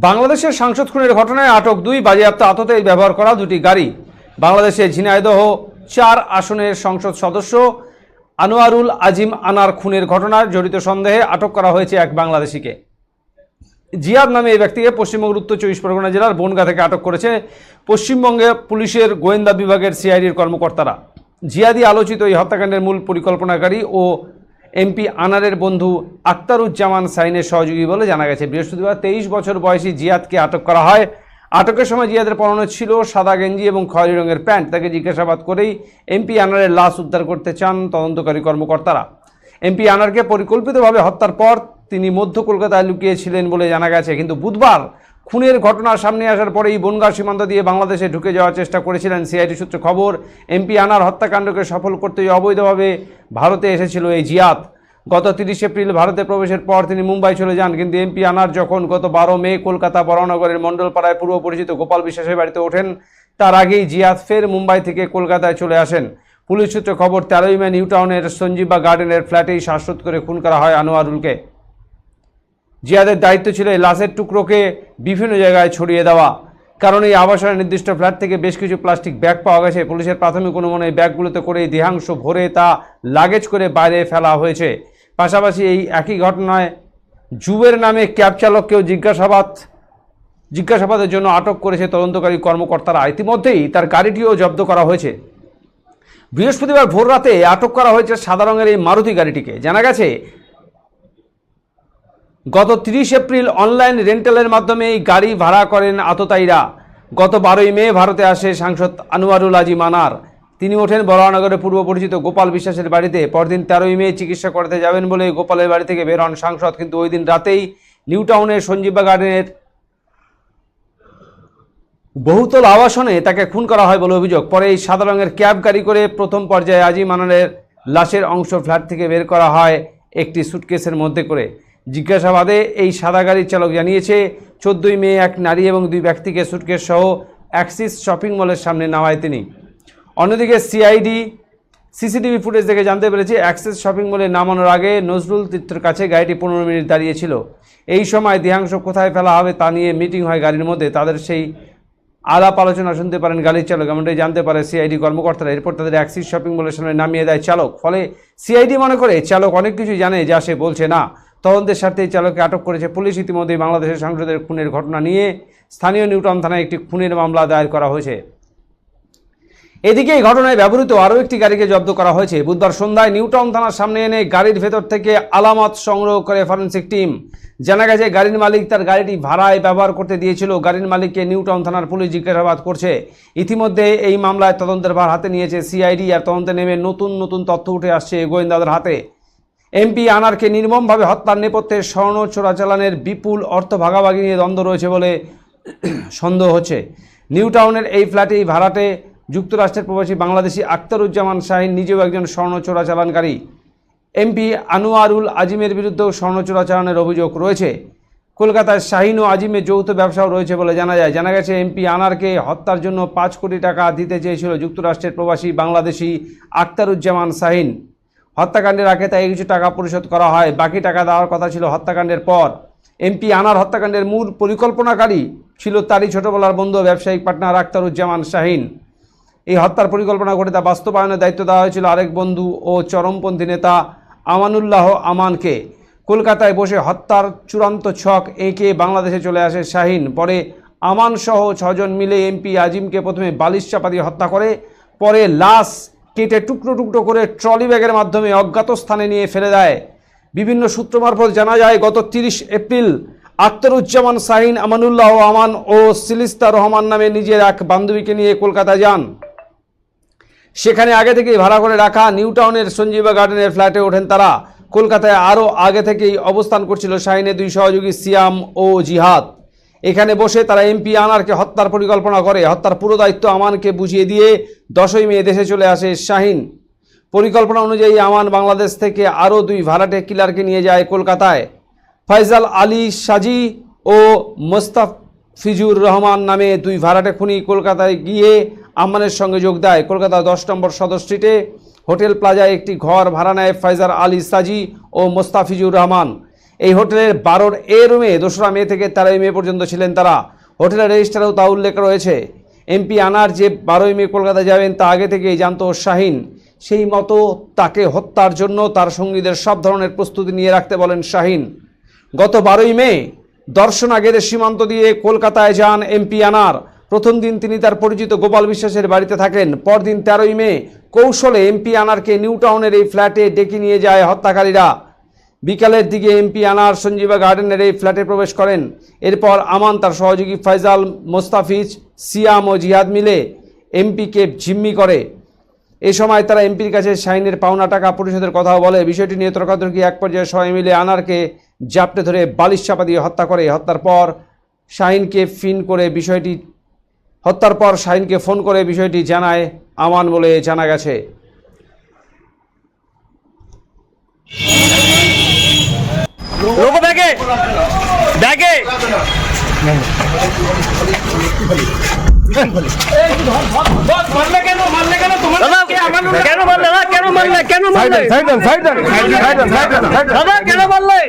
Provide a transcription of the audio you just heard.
বাংলাদেশের সাংসদ খুনের ঘটনায় আটক 2, বাজেয়াপ্ত আততায়ী ব্যবহার করা 2টি গাড়ি। বাংলাদেশের ঝিনাইদহ 4 আসনের সংসদ সদস্য আনোয়ারুল আজিম আনার খুনের ঘটনায় জড়িত সন্দেহে আটক করা হয়েছে এক বাংলাদেশিকে। জিয়াদ নামে এই ব্যক্তিকে পশ্চিমবঙ্গের উত্তর 24 পরগনা জেলার বনগাঁ থেকে আটক করেছে পশ্চিমবঙ্গে পুলিশের গোয়েন্দা বিভাগের সিআইডির কর্মকর্তারা। জিয়াদি আলোচিত এই হত্যাকাণ্ডের মূল পরিকল্পনাকারী ও এমপি আনারের বন্ধু আখতারুজ্জামান শাহিনের সহযোগী বলে জানা গেছে। বৃহস্পতিবার 23 বছর বয়সী জিয়াদকে আটক করা হয়। আটকের সময় জিয়াদের পরনে ছিল সাদা গেঞ্জি এবং খয়েরি রঙের প্যান্ট। তাকে জিজ্ঞাসাবাদ করেই এমপি আনারের লাশ উদ্ধার করতে চান তদন্তকারী কর্মকর্তারা। এমপি আনারকে পরিকল্পিতভাবে হত্যার পর তিনি মধ্য কলকাতায় লুকিয়েছিলেন বলে জানা গেছে। কিন্তু বুধবার খুনের ঘটনা সামনে আসার পরেই বনগাঁ সীমান্ত দিয়ে বাংলাদেশে ঢুকে যাওয়ার চেষ্টা করেছিলেন। সিআইডি সূত্রে খবর, এমপি আনার হত্যাকাণ্ডকে সফল করতে অবৈধভাবে ভারতে এসেছিল এই জিয়াদ। গত 30 এপ্রিল ভারতে প্রবেশের পর তিনি মুম্বাই চলে যান। কিন্তু এমপি আনার যখন গত 12 মে কলকাতা বরানগরের মণ্ডলপাড়ায় পূর্ব পরিচিত গোপাল বিশ্বাসের বাড়িতে ওঠেন, তার আগেই জিয়াদ ফের মুম্বাই থেকে কলকাতায় চলে আসেন। পুলিশ সূত্রে খবর, 13 মে নিউ টাউনের সঞ্জীবা গার্ডেনের ফ্ল্যাটেই শ্বাসরোধ করে খুন করা হয় আনোয়ারুলকে। জিয়াদের দায়িত্ব ছিল এই লাশের টুকরোকে বিভিন্ন জায়গায় ছড়িয়ে দেওয়া। কারণ এই আবাসনের নির্দিষ্ট ফ্ল্যাট থেকে বেশ কিছু প্লাস্টিক ব্যাগ পাওয়া গেছে। পুলিশের প্রাথমিক অনুমানে এই ব্যাগগুলোতে করেই দেহাংশ ভরে তা লাগেজ করে বাইরে ফেলা হয়েছে। পাশাপাশি এই একই ঘটনায় জুবের নামে ক্যাব চালককেও জিজ্ঞাসাবাদের জন্য আটক করেছে তদন্তকারী কর্মকর্তারা। ইতিমধ্যেই তার গাড়িটিও জব্দ করা হয়েছে। বৃহস্পতিবার ভোর রাতে আটক করা হয়েছে সাদা রঙের এই মারুতি গাড়িটিকে। জানা গেছে গত 30 এপ্রিল অনলাইন রেন্টালের মাধ্যমে এই গাড়ি ভাড়া করেন আততায়ীরা। গত 12 মে ভারতে আসে সাংসদ আনোয়ারুল আজিম আনার। তিনি ওঠেন বরানগরে পূর্ব পরিচিত গোপাল বিশ্বাসের বাড়িতে। পরদিন 13 মে চিকিৎসা করতে যাবেন বলে গোপালের বাড়ি থেকে বের হন সাংসদ। কিন্তু ওই দিন রাতেই নিউ টাউনের সঞ্জীবা গার্ডেনের বহুতল আবাসনে তাকে খুন করা হয় বলে অভিযোগ। পরে এই সাদা রঙের ক্যাব গাড়ি করে প্রথম পর্যায়ে আজিম আনারের লাশের অংশ ফ্ল্যাট থেকে বের করা হয় একটি সুটকেসের মধ্যে করে। জিজ্ঞাসাবাদে এই সাদা গাড়ির চালক জানিয়েছে, 14 মে এক নারী এবং 2 ব্যক্তিকে সুটকেস সহ অ্যাক্সিস শপিং মলের সামনে নামায় তিনি। অন্যদিকে সিআইডি সিসিটিভি ফুটেজ দেখে জানতে পেরেছে, অ্যাক্সিস শপিং মলে নামানোর আগে নজরুল তীর্থের কাছে গাড়িটি 15 মিনিট দাঁড়িয়েছিল। এই সময় দেহাংশ কোথায় ফেলা হবে তা নিয়ে মিটিং হয় গাড়ির মধ্যে। তাদের সেই আলাপ আলোচনা শুনতে পারেন গাড়ির চালক, এমনটাই জানতে পারে সিআইডি কর্মকর্তারা। এরপর তাদের অ্যাক্সিস শপিং মলের সামনে নামিয়ে দেয় চালক। ফলে সিআইডি মনে করে চালক অনেক কিছু জানে যা সে বলছে না। তদন্তের স্বার্থে চালককে আটক করেছে পুলিশ। ইতিমধ্যেই বাংলাদেশের সাংসদের খুনের ঘটনা নিয়ে স্থানীয় নিউটাউন থানায় একটি খুনের মামলা দায়ের করা হয়েছে। এদিকে এই ঘটনায় ব্যবহৃত আরও একটি গাড়িকে জব্দ করা হয়েছে। বুধবার সন্ধ্যায় নিউটাউন থানার সামনে এনে গাড়ির ভেতর থেকে আলামত সংগ্রহ করে ফরেনসিক টিম। জানা গেছে গাড়ির মালিক তার গাড়িটি ভাড়ায় ব্যবহার করতে দিয়েছিল। গাড়ির মালিককে নিউটাউন থানার পুলিশ জিজ্ঞাসাবাদ করছে। ইতিমধ্যে এই মামলায় তদন্তের ভার হাতে নিয়েছে সিআইডি। আর তদন্তে নেমে নতুন তথ্য উঠে আসছে গোয়েন্দাদের হাতে। এমপি আনারকে নির্মমভাবে হত্যার নেপথ্যে স্বর্ণ চোরাচালানের বিপুল অর্থ ভাগাভাগি নিয়ে দ্বন্দ্ব রয়েছে বলে সন্দেহ হচ্ছে। নিউ টাউনের এই ফ্ল্যাটেই ভাড়াটে যুক্তরাষ্ট্রের প্রবাসী বাংলাদেশি আখতারুজ্জামান শাহিন নিজেও একজন স্বর্ণ চোরাচালানকারী। এমপি আনোয়ারুল আজিমের বিরুদ্ধেও স্বর্ণ চোরাচালানের অভিযোগ রয়েছে। কলকাতায় শাহিন ও আজিমের যৌথ ব্যবসাও রয়েছে বলে জানা যায়। জানা গেছে এমপি আনারকে হত্যার জন্য 5 কোটি টাকা দিতে চেয়েছিল যুক্তরাষ্ট্রের প্রবাসী বাংলাদেশি আখতারুজ্জামান শাহিন। হত্যাকাণ্ডের আগে তাই কিছু টাকা পরিশোধ করা হয়। বাকি টাকা দেওয়ার কথা ছিল হত্যাকাণ্ডের পর। এমপি আনার হত্যাকাণ্ডের মূল পরিকল্পনাকারী ছিল তারই ছোটবেলার বন্ধু ব্যবসায়িক পার্টনার আখতারুজ্জামান শাহিন। এই হত্যার পরিকল্পনা করে তা বাস্তবায়নের দায়িত্ব দেওয়া হয়েছিল আরেক বন্ধু ও চরমপন্থী নেতা আমানুল্লাহ আমানকে। কলকাতায় বসে হত্যার চূড়ান্ত ছক এঁকে বাংলাদেশে চলে আসে শাহিন। পরে আমান সহ 6 জন মিলে এমপি আজিমকে প্রথমে বালিশ চাপা দিয়ে হত্যা করে, পরে লাশ কেটে টুকরো টুকরো করে ট্রলি ব্যাগের মাধ্যমে অজ্ঞাত স্থানে নিয়ে ফেলে দেয়। বিভিন্ন সূত্র মারফত জানা যায় গত 30 এপ্রিল আখতারুজ্জামান শাহিন আমানুল্লাহ আমান ও সিলিস্তা রহমান নামে নিজের এক বান্ধবীকে নিয়ে কলকাতায় যান। সেখানে আগে থেকেই ভাড়া করে রাখা নিউ টাউনের সঞ্জীবা গার্ডেনের ফ্ল্যাটে ওঠেন তারা। কলকাতায় আরও আগে থেকেই অবস্থান করছিল শাহিনের 2 সহযোগী সিয়াম ও জিহাদ। এখানে বসে তারা এমপি আনারকে হত্যার পরিকল্পনা করে। হত্যার পুরো দায়িত্ব আমানকে বুঝিয়ে দিয়ে 10 মে দেশে চলে আসে শাহিন। পরিকল্পনা অনুযায়ী আমান বাংলাদেশ থেকে আরও 2 ভাড়াটে কিলারকে নিয়ে যায় কলকাতায়। ফয়সাল আলী সাজি ও মোস্তাফিজুর রহমান নামে 2 ভাড়াটে খুনি কলকাতায় গিয়ে আমানের সঙ্গে যোগ দেয়। কলকাতা 10 নম্বর সদর স্ট্রিটে হোটেল প্লাজায় একটি ঘর ভাড়া নেয় ফয়সাল আলী সাজি ও মোস্তাফিজুর রহমান। এই হোটেলের 12A রুমে 2রা মে থেকে 13ই মে পর্যন্ত ছিলেন তারা। হোটেলের রেজিস্টারেও তা উল্লেখ রয়েছে। এমপি আনার যে 12ই মে কলকাতা যাবেন তা আগে থেকেই জানতো শাহিন। সেই মতো তাকে হত্যার জন্য তার সঙ্গীদের সব ধরনের প্রস্তুতি নিয়ে রাখতে বলেন শাহিন। গত 12ই মে দর্শনাগের সীমান্ত দিয়ে কলকাতায় যান এমপি আনার। প্রথম দিন তিনি তার পরিচিত গোপাল বিশ্বাসের বাড়িতে থাকেন। পরদিন 13ই মে কৌশলে এমপি আনারকে নিউ টাউনের এই ফ্ল্যাটে ডেকে নিয়ে যায় হত্যাকারীরা। বিকালের দিকে এমপি আনার সঞ্জীবা গার্ডেনের এই ফ্ল্যাটে প্রবেশ করেন। এরপর আমান, তার সহযোগী ফয়জাল, মোস্তাফিজ, সিয়াম ও জিহাদ মিলে এমপিকে জিম্মি করে। এই সময় তারা এমপির কাছে শাহিনের পাওনা টাকা পরিশোধের কথাও বলে। বিষয়টি নিয়ে তর্কাতর্কি এক পর্যায়ে সবাই মিলে আনারকে জাপটে ধরে বালিশ চাপা দিয়ে হত্যা করে। হত্যার পর শাহিনকে ফোন করে বিষয়টি জানায় আমান বলে জানা গেছে। लोगो बैगे बैगे मारले